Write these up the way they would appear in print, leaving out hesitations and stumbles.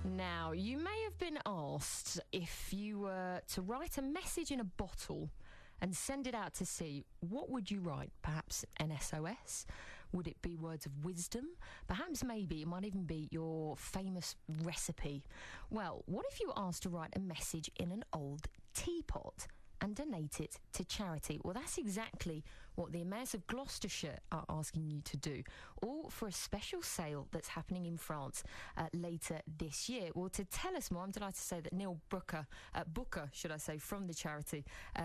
Now, you may have been asked if you were to write a message in a bottle and send it out to sea, what would you write? Perhaps an SOS? Would it be words of wisdom? Perhaps maybe it might even be your famous recipe. Well, what if you were asked to write a message in an old teapot and donate it to charity? Well, that's exactly what the Emmaus of Gloucestershire are asking you to do, all for a special sale that's happening in France later this year. Well, to tell us more, I'm delighted to say that Neil Booker, from the charity,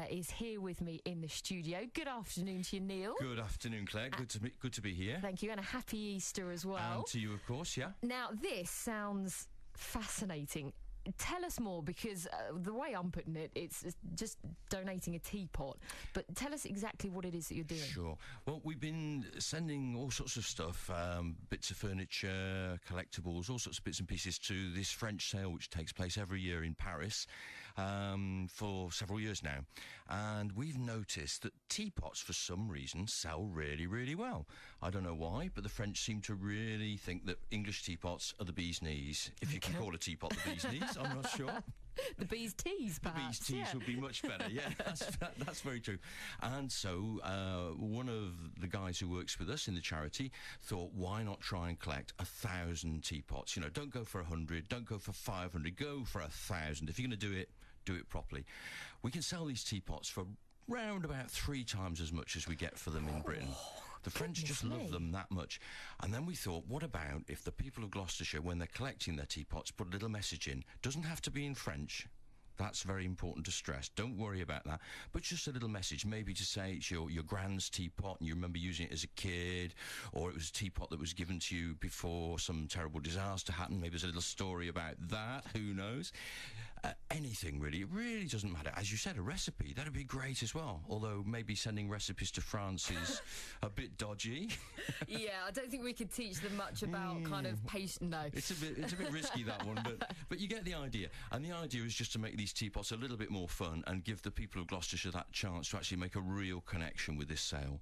is here with me in the studio. Good afternoon to you, Neil. Good afternoon, Claire. Good to be here. Thank you, and a happy Easter as well. And to you, of course, yeah. Now, this sounds fascinating. Tell us more, because the way I'm putting it, it's just donating a teapot. But tell us exactly what it is that you're doing. Sure. Well, we've been sending all sorts of stuff, bits of furniture, collectibles, all sorts of bits and pieces to this French sale which takes place every year in Paris for several years now. And we've noticed that teapots, for some reason, sell really, really well. I don't know why, but the French seem to really think that English teapots are the bee's knees. If you can call a teapot the bee's knees. I'm not sure. The bee's teas, perhaps. The bee's teas would be much better, yeah. That's very true. And so one of the guys who works with us in the charity thought, why not try and collect 1,000 teapots? You know, don't go for 100, don't go for 500, go for 1,000. If you're going to do it properly. We can sell these teapots for round about 3 times as much as we get for them in Britain. The French just love them that much. And then we thought, what about if the people of Gloucestershire, when they're collecting their teapots, put a little message in? Doesn't have to be in French. That's very important to stress. Don't worry about that. But just a little message, maybe to say it's your grand's teapot and you remember using it as a kid, or it was a teapot that was given to you before some terrible disaster happened. Maybe there's a little story about that. Who knows? Anything, really. It really doesn't matter. As you said, a recipe, that'd be great as well. Although maybe sending recipes to France is a bit dodgy. Yeah, I don't think we could teach them much about kind of patient. No. It's a bit risky, that one, but you get the idea. And the idea is just to make these teapots a little bit more fun and give the people of Gloucestershire that chance to actually make a real connection with this sale.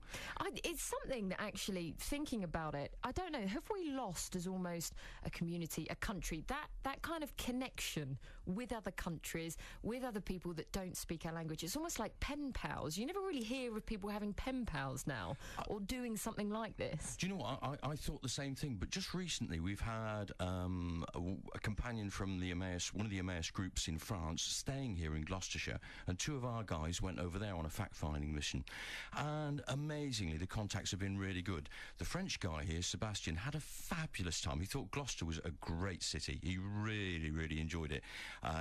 It's something that, actually, thinking about it, I don't know, have we lost as almost a community, a country, that kind of connection with other countries, with other people that don't speak our language? It's almost like pen pals. You never really hear of people having pen pals now or doing something like this. Do you know what? I thought the same thing, but just recently we've had a companion from the Emmaus, one of the Emmaus groups in France, staying here in Gloucestershire, and 2 of our guys went over there on a fact-finding mission, and amazingly the contacts have been really good. The French guy here, Sebastian, had a fabulous time. He thought Gloucester was a great city. He really, really enjoyed it.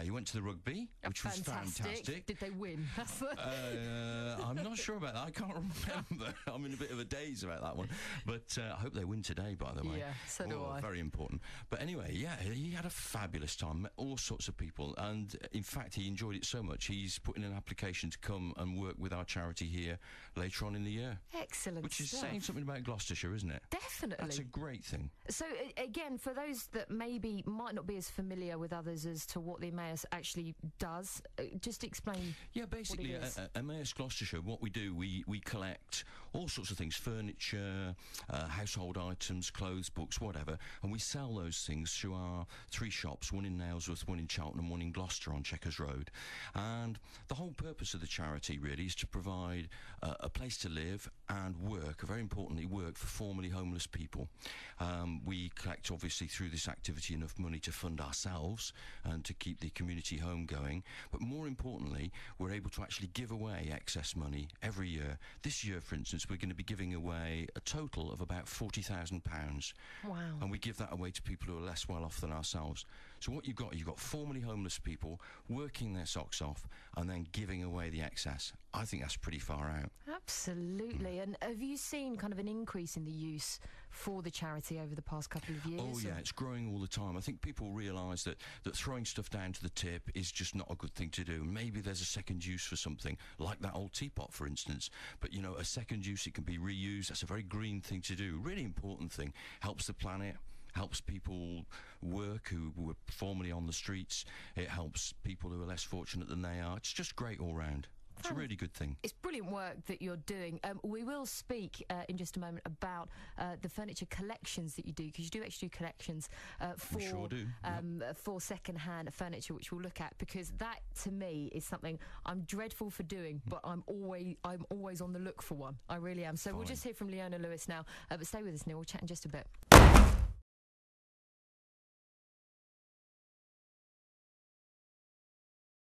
He went to the rugby, which was fantastic. Did they win? I'm not sure about that. I can't remember. I'm in a bit of a daze about that one, but I hope they win today, by the way. Yeah, so do I. Very important. But anyway, yeah, he had a fabulous time, met all sorts of people, and in fact he enjoyed it so much he's put in an application to come and work with our charity here later on in the year. Excellent. Which is stuff. Saying something about Gloucestershire, isn't it? Definitely. That's a great thing. So again, for those that maybe might not be as familiar with others as to what the Emmaus actually does, just explain. Yeah, basically Emmaus Gloucestershire, what we do, we collect all sorts of things, furniture, household items, clothes, books, whatever, and we sell those things through our 3 shops, one in Nailsworth, one in Cheltenham, one in Gloucester on Chequers Road. And the whole purpose of the charity really is to provide a place to live and work, very importantly work, for formerly homeless people. We collect, obviously, through this activity enough money to fund ourselves and to keep the community home going, but more importantly we're able to actually give away excess money every year. This year, for instance, we're going to be giving away a total of about £40,000. Wow. And we give that away to people who are less well off than ourselves. So what you've got formerly homeless people working their socks off and then giving away the excess. I think that's pretty far out. Absolutely. And have you seen kind of an increase in the use for the charity over the past couple of years? Oh yeah, it's growing all the time. I think people realise that throwing stuff down to the tip is just not a good thing to do. Maybe there's a second use for something, like that old teapot, for instance. But, you know, a second use, it can be reused. That's a very green thing to do. Really important thing. Helps the planet. Helps people work who were formerly on the streets. It helps people who are less fortunate than they are. It's just great all round. It's a really good thing. It's brilliant work that you're doing. We will speak in just a moment about the furniture collections that you do, because you do actually do collections for, we sure do. For second-hand furniture, which we'll look at, because that, to me, is something I'm dreadful for doing, but I'm always on the look for one. I really am. So we'll just hear from Leona Lewis now. But stay with us, Neil. We'll chat in just a bit.